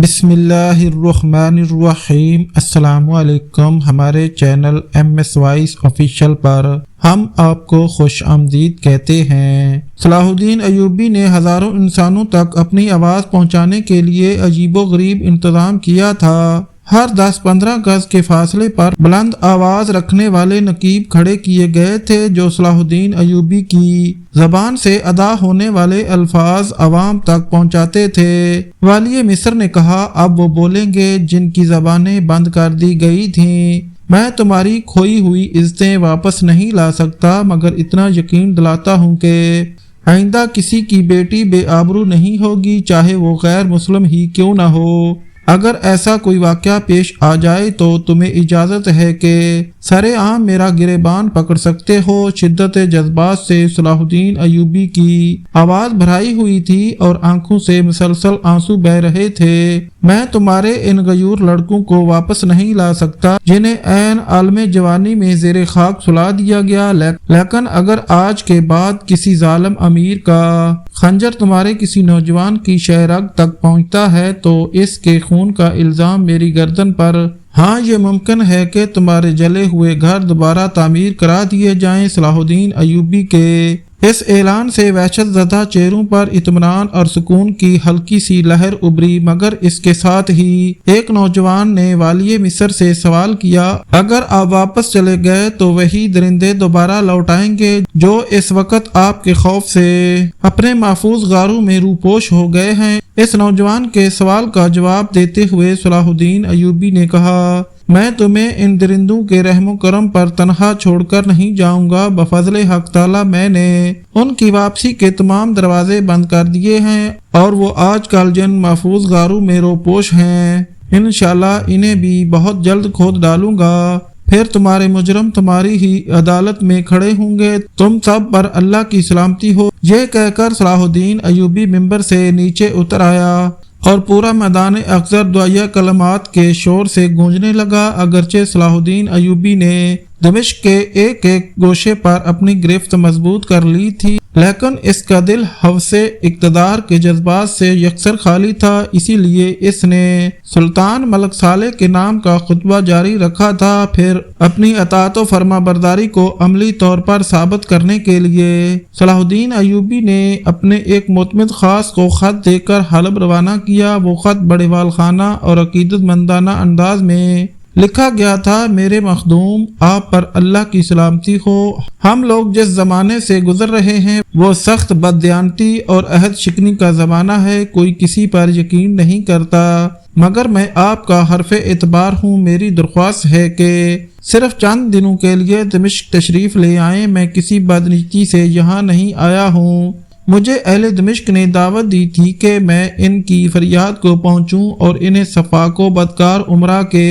بسم اللہ الرحمن الرحیم۔ السلام علیکم۔ ہمارے چینل MS وائس آفیشیل پر ہم آپ کو خوش آمدید کہتے ہیں۔ صلاح الدین ایوبی نے ہزاروں انسانوں تک اپنی آواز پہنچانے کے لیے عجیب و غریب انتظام کیا تھا۔ ہر 10-15 گز کے فاصلے پر بلند آواز رکھنے والے نقیب کھڑے کیے گئے تھے جو صلاح الدین ایوبی کی زبان سے ادا ہونے والے الفاظ عوام تک پہنچاتے تھے۔ والی مصر نے کہا، اب وہ بولیں گے جن کی زبانیں بند کر دی گئی تھیں۔ میں تمہاری کھوئی ہوئی عزتیں واپس نہیں لا سکتا، مگر اتنا یقین دلاتا ہوں کہ آئندہ کسی کی بیٹی بے آبرو نہیں ہوگی، چاہے وہ غیر مسلم ہی کیوں نہ ہو۔ اگر ایسا کوئی واقعہ پیش آ جائے تو تمہیں اجازت ہے کہ سر عام میرا گریبان پکڑ سکتے ہو۔ شدت جذبات سے صلاح الدین ایوبی کی آواز بھرائی ہوئی تھی اور آنکھوں سے مسلسل آنسو بہہ رہے تھے۔ میں تمہارے ان غیور لڑکوں کو واپس نہیں لا سکتا جنہیں عین عالم جوانی میں زیر خاک سلا دیا گیا، لیکن اگر آج کے بعد کسی ظالم امیر کا خنجر تمہارے کسی نوجوان کی شہ رگ تک پہنچتا ہے تو اس کے خون کا الزام میری گردن پر۔ ہاں، یہ ممکن ہے کہ تمہارے جلے ہوئے گھر دوبارہ تعمیر کرا دیے جائیں۔ صلاح الدین ایوبی کے اس اعلان سے وحشت زدہ چہروں پر اطمینان اور سکون کی ہلکی سی لہر ابھری، مگر اس کے ساتھ ہی ایک نوجوان نے والی مصر سے سوال کیا، اگر آپ واپس چلے گئے تو وہی درندے دوبارہ لوٹ آئیں گے جو اس وقت آپ کے خوف سے اپنے محفوظ غاروں میں روپوش ہو گئے ہیں؟ اس نوجوان کے سوال کا جواب دیتے ہوئے صلاح الدین ایوبی نے کہا، میں تمہیں ان درندوں کے رحم و کرم پر تنہا چھوڑ کر نہیں جاؤں گا۔ بفضل حق تعالی میں نے ان کی واپسی کے تمام دروازے بند کر دیے ہیں اور وہ آج کل جن محفوظ غاروں میں روپوش ہیں انشاءاللہ انہیں بھی بہت جلد کھود ڈالوں گا۔ پھر تمہارے مجرم تمہاری ہی عدالت میں کھڑے ہوں گے۔ تم سب پر اللہ کی سلامتی ہو۔ یہ کہہ کر صلاح الدین ایوبی ممبر سے نیچے اتر آیا اور پورا میدان اخضر دعائیہ کلمات کے شور سے گونجنے لگا۔ اگرچہ صلاح الدین ایوبی نے دمشق کے ایک ایک گوشے پر اپنی گرفت مضبوط کر لی تھی، لیکن اس کا دل حوث اقتدار کے جذبات سے یکسر خالی تھا، اسی لیے اس نے سلطان ملک صالح کے نام کا خطبہ جاری رکھا تھا۔ پھر اپنی اطاعت و فرما برداری کو عملی طور پر ثابت کرنے کے لیے صلاح الدین ایوبی نے اپنے ایک معتمد خاص کو خط دے کر حلب روانہ کیا۔ وہ خط بڑے والخانہ اور عقیدت مندانہ انداز میں لکھا گیا تھا، میرے مخدوم، آپ پر اللہ کی سلامتی ہو۔ ہم لوگ جس زمانے سے گزر رہے ہیں وہ سخت بددیانتی اور عہد شکنی کا زمانہ ہے۔ کوئی کسی پر یقین نہیں کرتا، مگر میں آپ کا حرف اعتبار ہوں۔ میری درخواست ہے کہ صرف چند دنوں کے لیے دمشق تشریف لے آئیں۔ میں کسی بدنیتی سے یہاں نہیں آیا ہوں۔ مجھے اہل دمشق نے دعوت دی تھی کہ میں ان کی فریاد کو پہنچوں اور انہیں صفاق و بدکار عمرہ کے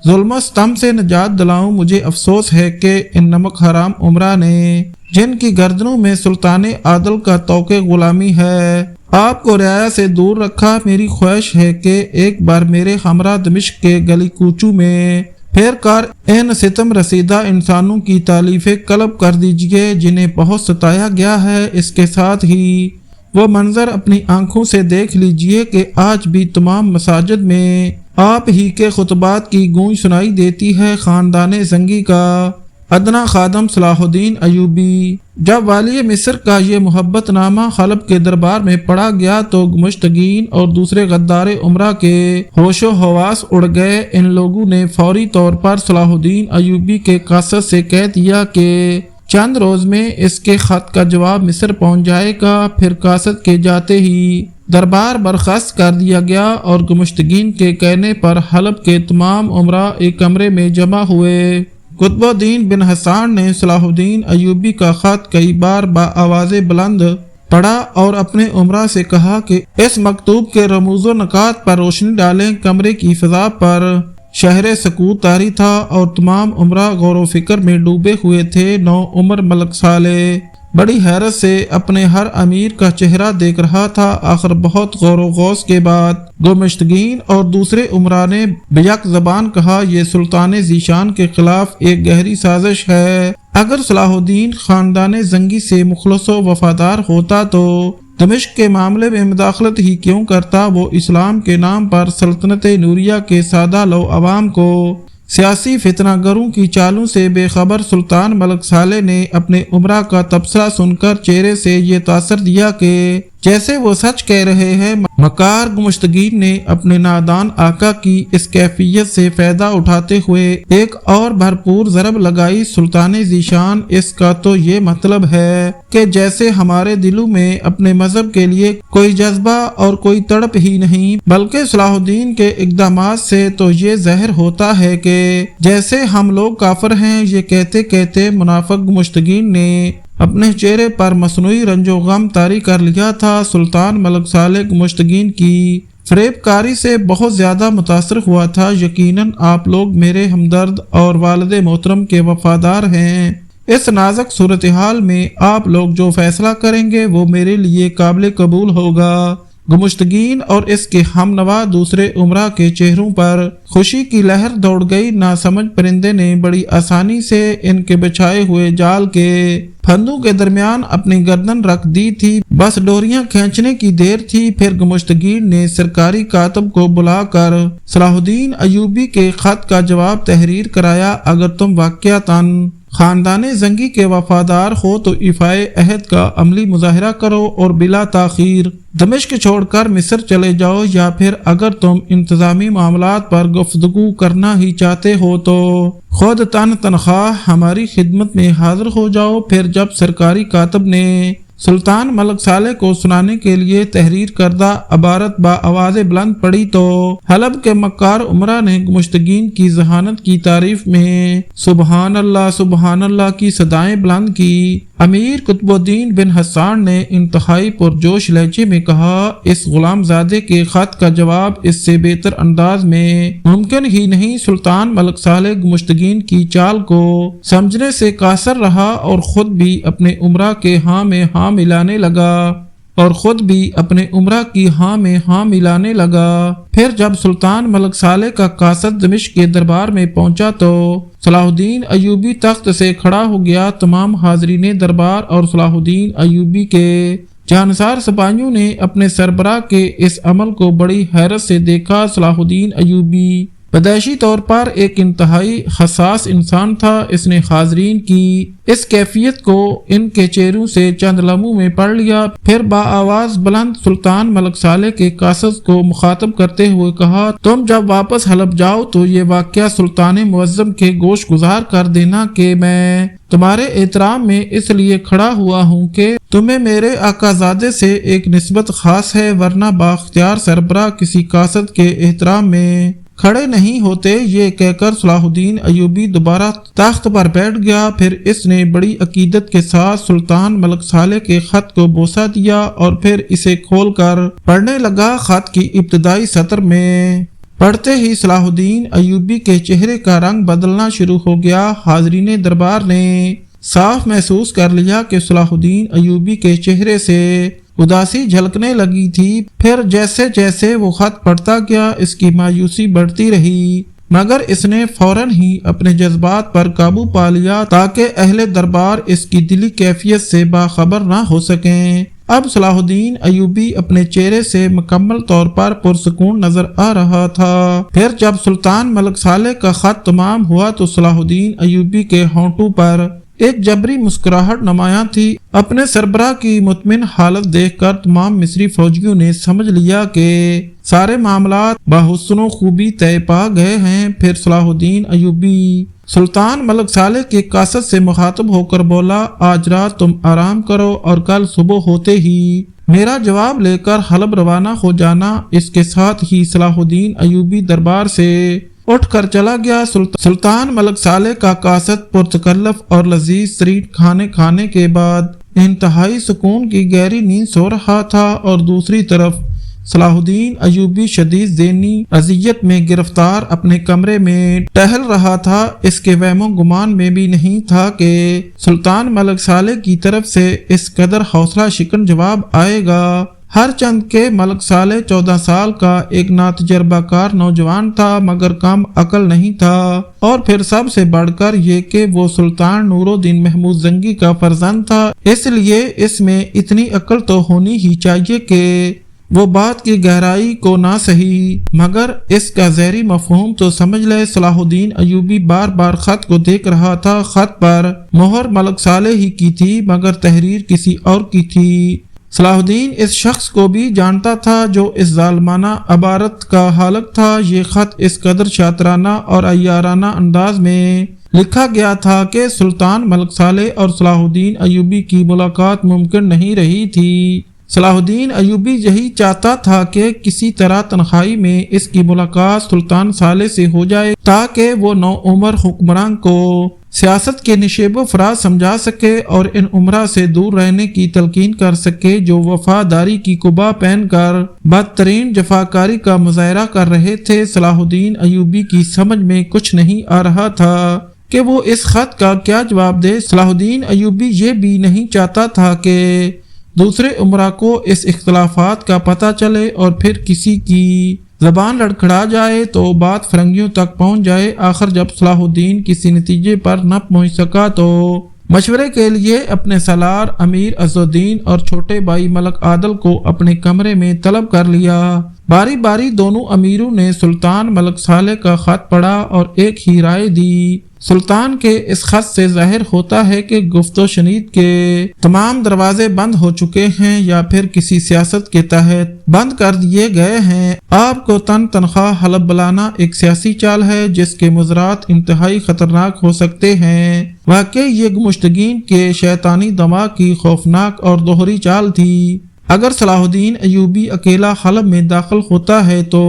ظلم و ستم سے نجات دلاؤں۔ مجھے افسوس ہے کہ ان نمک حرام عمرہ نے جن کی گردنوں میں سلطان عادل کا طوق غلامی ہے آپ کو رعایا سے دور رکھا۔ میری خواہش ہے کہ ایک بار میرے ہمراہ دمشق کے گلی کوچوں میں پھر کر ان ستم رسیدہ انسانوں کی تالیفیں قلب کر دیجئے جنہیں بہت ستایا گیا ہے۔ اس کے ساتھ ہی وہ منظر اپنی آنکھوں سے دیکھ لیجئے کہ آج بھی تمام مساجد میں آپ ہی کے خطبات کی گونج سنائی دیتی ہے۔ خاندان زنگی کا ادنا خادم صلاح الدین ایوبی۔ جب والی مصر کا یہ محبت نامہ حلب کے دربار میں پڑھا گیا تو مشتاقین اور دوسرے غدار عمرہ کے ہوش و حواس اڑ گئے۔ ان لوگوں نے فوری طور پر صلاح الدین ایوبی کے قاصد سے کہہ دیا کہ چند روز میں اس کے خط کا جواب مصر پہنچ جائے گا۔ پھر قاصد کے جاتے ہی دربار برخاست کر دیا گیا اور گمشتگین کے کہنے پر حلب کے تمام عمرہ ایک کمرے میں جمع ہوئے۔ قطب الدین بن حسان نے صلاح الدین ایوبی کا خط کئی بار بآواز بلند پڑھا اور اپنے عمرہ سے کہا کہ اس مکتوب کے رموز و نکات پر روشنی ڈالیں۔ کمرے کی فضا پر شہر سکوت طاری تھا اور تمام عمرہ غور و فکر میں ڈوبے ہوئے تھے۔ نو عمر ملک صالح بڑی حیرت سے اپنے ہر امیر کا چہرہ دیکھ رہا تھا۔ آخر بہت غور و غوص کے بعد گمشتگین اور دوسرے عمرا نے بیک زبان کہا، یہ سلطان ذیشان کے خلاف ایک گہری سازش ہے۔ اگر صلاح الدین خاندان زنگی سے مخلص و وفادار ہوتا تو دمشق کے معاملے میں مداخلت ہی کیوں کرتا؟ وہ اسلام کے نام پر سلطنت نوریہ کے سادہ لو عوام کو سیاسی فتنہ گروں کی چالوں سے بے خبر سلطان ملک صالح نے اپنے امراء کا تبصرہ سن کر چہرے سے یہ تاثر دیا کہ جیسے وہ سچ کہہ رہے ہیں۔ مکار گمشتگین نے اپنے نادان آقا کی اس کیفیت سے فائدہ اٹھاتے ہوئے ایک اور بھرپور ضرب لگائی۔ سلطان ذیشان، اس کا تو یہ مطلب ہے کہ جیسے ہمارے دلوں میں اپنے مذہب کے لیے کوئی جذبہ اور کوئی تڑپ ہی نہیں، بلکہ صلاح الدین کے اقدامات سے تو یہ ظاہر ہوتا ہے کہ جیسے ہم لوگ کافر ہیں۔ یہ کہتے کہتے منافق گمشتگین نے اپنے چہرے پر مصنوعی رنج و غم طاری کر لیا تھا۔ سلطان ملک صالح گمشتگین کی فریب کاری سے بہت زیادہ متاثر ہوا تھا۔ یقیناً آپ لوگ میرے ہمدرد اور والد محترم کے وفادار ہیں۔ اس نازک صورتحال میں آپ لوگ جو فیصلہ کریں گے وہ میرے لیے قابل قبول ہوگا۔ گمشتگین اور اس کے ہم نوا دوسرے امراء کے چہروں پر خوشی کی لہر دوڑ گئی۔ ناسمجھ پرندے نے بڑی آسانی سے ان کے بچھائے ہوئے جال کے پھندوں کے درمیان اپنی گردن رکھ دی تھی، بس ڈوریاں کھینچنے کی دیر تھی۔ پھر گمشتگین نے سرکاری کاتب کو بلا کر صلاح الدین ایوبی کے خط کا جواب تحریر کرایا۔ اگر تم واقعتاً خاندان زنگی کے وفادار ہو تو ایفائے عہد کا عملی مظاہرہ کرو اور بلا تاخیر دمشق چھوڑ کر مصر چلے جاؤ، یا پھر اگر تم انتظامی معاملات پر گفتگو کرنا ہی چاہتے ہو تو خود تنخواہ ہماری خدمت میں حاضر ہو جاؤ۔ پھر جب سرکاری کاتب نے سلطان ملک صالح کو سنانے کے لیے تحریر کردہ عبارت آواز بلند پڑی تو حلب کے مکار امراء نے گمشتگین کی ذہانت کی تعریف میں سبحان اللہ کی صدائیں بلند کی۔ امیر قطب الدین بن حسان نے انتہائی پرجوش لہجے میں کہا، اس غلام زادے کے خط کا جواب اس سے بہتر انداز میں ممکن ہی نہیں۔ سلطان ملک صالح گمشتگین کی چال کو سمجھنے سے قاصر رہا اور خود بھی اپنے امراء کے ہاں میں ہاں ملانے لگا پھر جب سلطان ملک صالح کا قاصد دمشق کے دربار میں پہنچا تو صلاح الدین ایوبی تخت سے کھڑا ہو گیا۔ تمام حاضرین دربار اور صلاح الدین ایوبی کے جانسار سپاہیوں نے اپنے سربراہ کے اس عمل کو بڑی حیرت سے دیکھا۔ صلاح الدین ایوبی پیدائشی طور پر ایک انتہائی حساس انسان تھا۔ اس نے حاضرین کی اس کیفیت کو ان کے چہروں سے چند لمحوں میں پڑھ لیا، پھر بآواز بلند سلطان ملک صالح کے قاصد کو مخاطب کرتے ہوئے کہا، تم جب واپس حلب جاؤ تو یہ واقعہ سلطان معظم کے گوش گزار کر دینا کہ میں تمہارے احترام میں اس لیے کھڑا ہوا ہوں کہ تمہیں میرے آقا زادے سے ایک نسبت خاص ہے، ورنہ بااختیار سربراہ کسی قاصد کے احترام میں کھڑے نہیں ہوتے۔ یہ کہہ کر صلاح الدین ایوبی دوبارہ تخت پر بیٹھ گیا۔ پھر اس نے بڑی عقیدت کے ساتھ سلطان ملک صالح کے خط کو بوسہ دیا اور پھر اسے کھول کر پڑھنے لگا۔ خط کی ابتدائی سطر میں پڑھتے ہی صلاح الدین ایوبی کے چہرے کا رنگ بدلنا شروع ہو گیا۔ حاضرین دربار نے صاف محسوس کر لیا کہ صلاح الدین ایوبی کے چہرے سے اداسی جھلکنے لگی تھی۔ پھر جیسے جیسے وہ خط پڑھتا گیا اس کی مایوسی بڑھتی رہی، مگر اس نے فوراً ہی اپنے جذبات پر قابو پا لیا تاکہ اہل دربار اس کی دلی کیفیت سے باخبر نہ ہو سکیں۔ اب صلاح الدین ایوبی اپنے چہرے سے مکمل طور پر پرسکون نظر آ رہا تھا۔ پھر جب سلطان ملک صالح کا خط تمام ہوا تو صلاح الدین ایوبی کے ہونٹوں پر ایک جبری مسکراہٹ نمایاں تھی۔ اپنے سربراہ کی مطمئن حالت دیکھ کر تمام مصری فوجیوں نے سمجھ لیا کہ سارے معاملات بحسن و خوبی طے پا گئے ہیں۔ پھر صلاح الدین ایوبی سلطان ملک صالح کے قاصد سے مخاطب ہو کر بولا، آج رات تم آرام کرو اور کل صبح ہوتے ہی میرا جواب لے کر حلب روانہ ہو جانا۔ اس کے ساتھ ہی صلاح الدین ایوبی دربار سے اٹھ کر چلا گیا۔ سلطان ملک صالح کا قاصد پرتکلف اور لذیذ ترین کھانے کھانے کے بعد انتہائی سکون کی گہری نیند سو رہا تھا، اور دوسری طرف صلاح الدین ایوبی شدید ذہنی اذیت میں گرفتار اپنے کمرے میں ٹہل رہا تھا۔ اس کے وہم و گمان میں بھی نہیں تھا کہ سلطان ملک صالح کی طرف سے اس قدر حوصلہ شکن جواب آئے گا۔ ہر چند کے ملک صالح 14 سال کا ایک ناتجربہ کار نوجوان تھا مگر کم عقل نہیں تھا، اور پھر سب سے بڑھ کر یہ کہ وہ سلطان نور الدین محمود زنگی کا فرزند تھا، اس لیے اس میں اتنی عقل تو ہونی ہی چاہیے کہ وہ بات کی گہرائی کو نہ سہی مگر اس کا ظاہری مفہوم تو سمجھ لے۔ صلاح الدین ایوبی بار بار خط کو دیکھ رہا تھا، خط پر مہر ملک صالح ہی کی تھی مگر تحریر کسی اور کی تھی۔ صلاح الدین اس شخص کو بھی جانتا تھا جو اس ظالمانہ عبارت کا حالق تھا۔ یہ خط اس قدر شاطرانہ اور عیارانہ انداز میں لکھا گیا تھا کہ سلطان ملک صالح اور صلاح الدین ایوبی کی ملاقات ممکن نہیں رہی تھی۔ صلاح الدین ایوبی یہی چاہتا تھا کہ کسی طرح تنہائی میں اس کی ملاقات سلطان صالح سے ہو جائے تاکہ وہ نو عمر حکمران کو سیاست کے نشیب و فراز سمجھا سکے اور ان عمرہ سے دور رہنے کی تلقین کر سکے جو وفاداری کی قبا پہن کر بدترین جفاکاری کا مظاہرہ کر رہے تھے۔ صلاح الدین ایوبی کی سمجھ میں کچھ نہیں آ رہا تھا کہ وہ اس خط کا کیا جواب دے۔ صلاح الدین ایوبی یہ بھی نہیں چاہتا تھا کہ دوسرے عمرہ کو اس اختلافات کا پتہ چلے اور پھر کسی کی زبان لڑکھڑا جائے تو بات فرنگیوں تک پہنچ جائے۔ آخر جب صلاح الدین کسی نتیجے پر نہ پہنچ سکا تو مشورے کے لیے اپنے سالار امیر عز الدین اور چھوٹے بھائی ملک عادل کو اپنے کمرے میں طلب کر لیا۔ باری باری دونوں امیروں نے سلطان ملک صالح کا خط پڑھا اور ایک ہی رائے دی۔ سلطان کے اس خط سے ظاہر ہوتا ہے کہ گفت و شنید کے تمام دروازے بند ہو چکے ہیں یا پھر کسی سیاست کے تحت بند کر دیے گئے ہیں۔ آپ کو تنخواہ حلف بلانا ایک سیاسی چال ہے جس کے مضرات انتہائی خطرناک ہو سکتے ہیں۔ واقعی یہ گمشتگین کے شیطانی دماغ کی خوفناک اور دوہری چال تھی۔ اگر صلاح الدین ایوبی اکیلا حلب میں داخل ہوتا ہے تو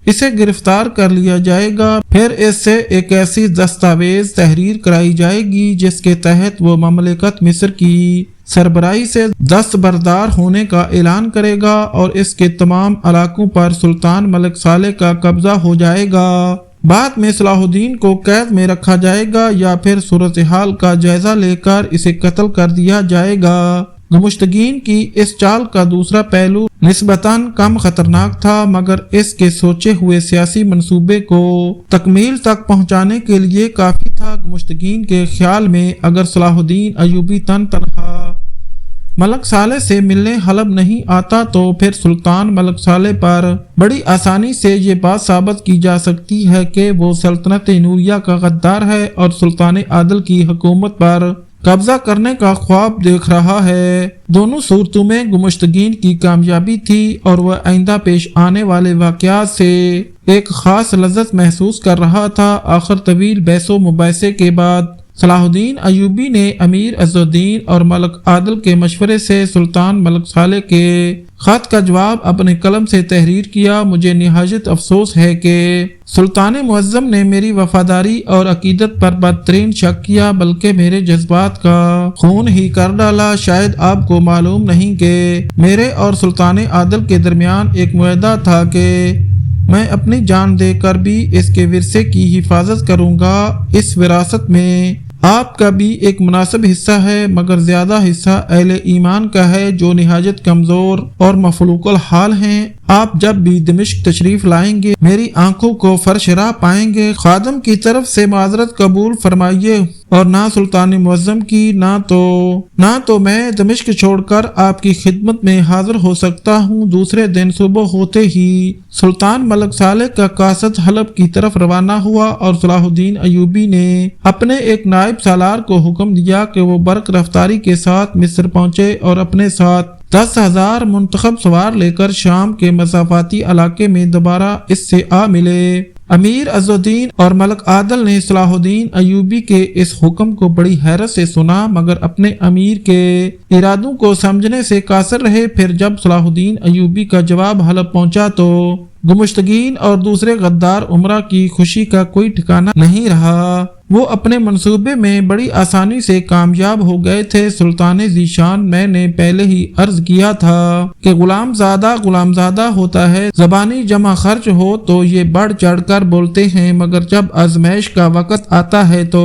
اسے گرفتار کر لیا جائے گا، پھر اس سے ایک ایسی دستاویز تحریر کرائی جائے گی جس کے تحت وہ مملکت مصر کی سربراہی سے دستبردار ہونے کا اعلان کرے گا اور اس کے تمام علاقوں پر سلطان ملک صالح کا قبضہ ہو جائے گا۔ بعد میں صلاح الدین کو قید میں رکھا جائے گا یا پھر صورتحال کا جائزہ لے کر اسے قتل کر دیا جائے گا۔ گمشتگین کی اس چال کا دوسرا پہلو نسبتاً کم خطرناک تھا مگر اس کے سوچے ہوئے سیاسی منصوبے کو تکمیل تک پہنچانے کے لیے کافی تھا۔ گمشتگین کے خیال میں اگر صلاح الدین ایوبی تنہا ملک صالح سے ملنے حلب نہیں آتا تو پھر سلطان ملک صالح پر بڑی آسانی سے یہ بات ثابت کی جا سکتی ہے کہ وہ سلطنت نوریہ کا غدار ہے اور سلطان عادل کی حکومت پر قبضہ کرنے کا خواب دیکھ رہا ہے۔ دونوں صورتوں میں گمشتگین کی کامیابی تھی اور وہ آئندہ پیش آنے والے واقعات سے ایک خاص لذت محسوس کر رہا تھا۔ آخر طویل بحث و مباحثے کے بعد صلاح الدین ایوبی نے امیر عز الدین اور ملک عادل کے مشورے سے سلطان ملک صالح کے خط کا جواب اپنے قلم سے تحریر کیا۔ مجھے نہایت افسوس ہے کہ سلطان معظم نے میری وفاداری اور عقیدت پر بدترین شک کیا بلکہ میرے جذبات کا خون ہی کر ڈالا۔ شاید آپ کو معلوم نہیں کہ میرے اور سلطان عادل کے درمیان ایک معاہدہ تھا کہ میں اپنی جان دے کر بھی اس کے ورثے کی حفاظت کروں گا۔ اس وراثت میں آپ کا بھی ایک مناسب حصہ ہے مگر زیادہ حصہ اہل ایمان کا ہے جو نہایت کمزور اور مفلوق الحال ہیں۔ آپ جب بھی دمشق تشریف لائیں گے میری آنکھوں کو فرش راہ پائیں گے۔ خادم کی طرف سے معذرت قبول فرمائیے اور نہ سلطان معظم کی نہ تو میں دمشق چھوڑ کر آپ کی خدمت میں حاضر ہو سکتا ہوں۔ دوسرے دن صبح ہوتے ہی سلطان ملک صالح کا قاصد حلب کی طرف روانہ ہوا اور صلاح الدین ایوبی نے اپنے ایک نائب سالار کو حکم دیا کہ وہ برق رفتاری کے ساتھ مصر پہنچے اور اپنے ساتھ 10,000 منتخب سوار لے کر شام کے مسافاتی علاقے میں دوبارہ اس سے آ ملے۔ امیر عز الدین اور ملک عادل نے صلاح الدین ایوبی کے اس حکم کو بڑی حیرت سے سنا مگر اپنے امیر کے ارادوں کو سمجھنے سے قاصر رہے۔ پھر جب صلاح الدین ایوبی کا جواب حلب پہنچا تو گمشتگین اور دوسرے غدار عمرہ کی خوشی کا کوئی ٹھکانہ نہیں رہا۔ وہ اپنے منصوبے میں بڑی آسانی سے کامیاب ہو گئے تھے۔ سلطان ذیشان میں نے پہلے ہی عرض کیا تھا کہ غلام زادہ ہوتا ہے، زبانی جمع خرچ ہو تو یہ بڑھ چڑھ کر بولتے ہیں مگر جب آزمائش کا وقت آتا ہے تو